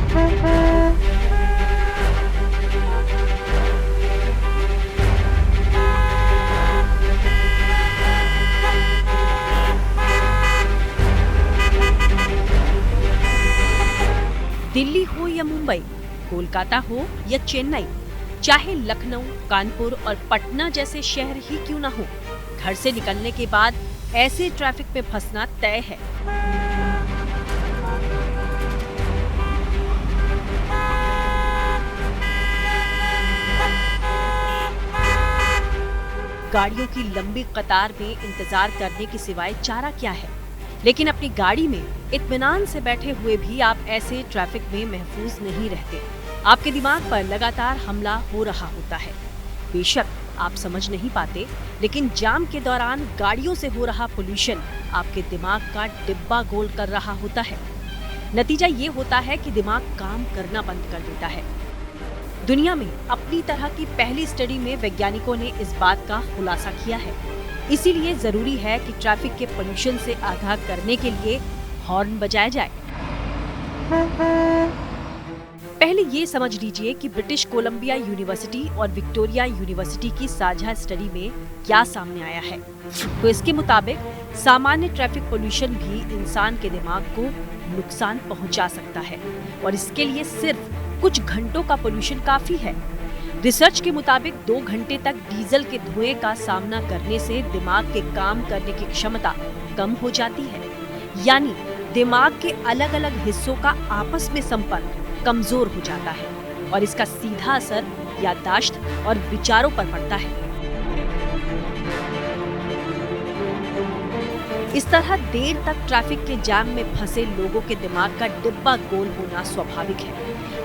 दिल्ली हो या मुंबई, कोलकाता हो या चेन्नई, चाहे लखनऊ, कानपुर और पटना जैसे शहर ही क्यों न हो, घर से निकलने के बाद ऐसे ट्रैफिक में फंसना तय है। गाड़ियों की लंबी कतार में इंतजार करने के सिवाय चारा क्या है? लेकिन अपनी गाड़ी में इत्मीनान से बैठे हुए भी आप ऐसे ट्रैफिक में महफूज नहीं रहते। आपके दिमाग पर लगातार हमला हो रहा होता है। बेशक आप समझ नहीं पाते, लेकिन जाम के दौरान गाड़ियों से हो रहा पोल्यूशन आपके दिमाग का डिब्बा गोल कर रहा होता है। नतीजा ये होता है कि दिमाग काम करना बंद कर देता है। दुनिया में अपनी तरह की पहली स्टडी में वैज्ञानिकों ने इस बात का खुलासा किया है। इसीलिए जरूरी है कि ट्रैफिक के पोल्यूशन से आगाह करने के लिए हॉर्न बजाया जाए। पहले ये समझ लीजिए कि ब्रिटिश कोलंबिया यूनिवर्सिटी और विक्टोरिया यूनिवर्सिटी की साझा स्टडी में क्या सामने आया है। तो इसके मुताबिक सामान्य ट्रैफिक पोल्यूशन भी इंसान के दिमाग को नुकसान पहुंचा सकता है और इसके लिए सिर्फ कुछ घंटों का पोल्यूशन काफी है। रिसर्च के मुताबिक 2 घंटे तक डीजल के धुएं का सामना करने से दिमाग के काम करने की क्षमता कम हो जाती है, यानी दिमाग के अलग अलग हिस्सों का आपस में संपर्क कमजोर हो जाता है और इसका सीधा असर याददाश्त और विचारों पर पड़ता है। इस तरह देर तक ट्रैफिक के जाम में फंसे लोगों के दिमाग का डिब्बा गोल होना स्वाभाविक है।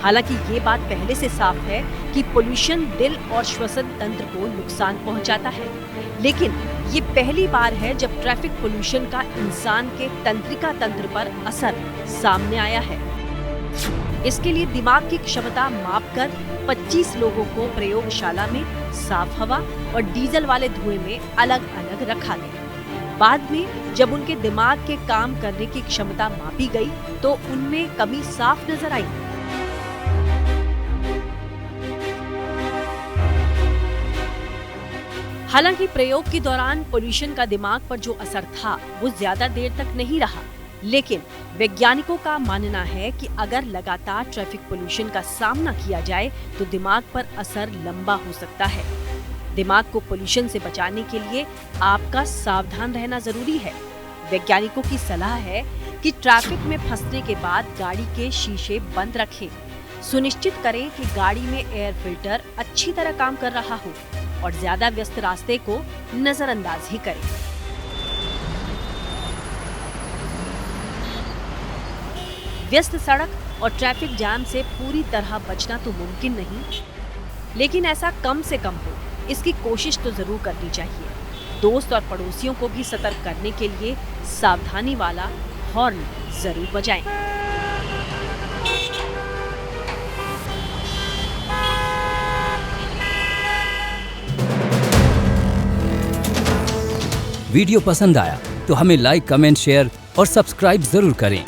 हालांकि ये बात पहले से साफ है कि पोल्यूशन दिल और श्वसन तंत्र को नुकसान पहुंचाता है, लेकिन ये पहली बार है जब ट्रैफिक पोल्यूशन का इंसान के तंत्रिका तंत्र पर असर सामने आया है। इसके लिए दिमाग की क्षमता मापकर 25 लोगों को प्रयोगशाला में साफ हवा और डीजल वाले धुएं में अलग अलग रखा गया। बाद में जब उनके दिमाग के काम करने की क्षमता मापी गई तो उनमें कमी साफ नजर आई। हालांकि प्रयोग के दौरान पोल्यूशन का दिमाग पर जो असर था वो ज्यादा देर तक नहीं रहा, लेकिन वैज्ञानिकों का मानना है कि अगर लगातार ट्रैफिक पोल्यूशन का सामना किया जाए तो दिमाग पर असर लंबा हो सकता है। दिमाग को पोल्यूशन से बचाने के लिए आपका सावधान रहना जरूरी है। वैज्ञानिकों की सलाह है कि ट्रैफिक में फंसने के बाद गाड़ी के शीशे बंद रखें। सुनिश्चित करें कि गाड़ी में एयर फिल्टर अच्छी तरह काम कर रहा हो और ज्यादा व्यस्त रास्ते को नजरअंदाज ही करें। व्यस्त सड़क और ट्रैफिक जाम से पूरी तरह बचना तो मुमकिन नहीं, लेकिन ऐसा कम से कम हो इसकी कोशिश तो जरूर करनी चाहिए। दोस्त और पड़ोसियों को भी सतर्क करने के लिए सावधानी वाला हॉर्न जरूर बजाएं। वीडियो पसंद आया तो हमें लाइक, कमेंट, शेयर और सब्सक्राइब जरूर करें।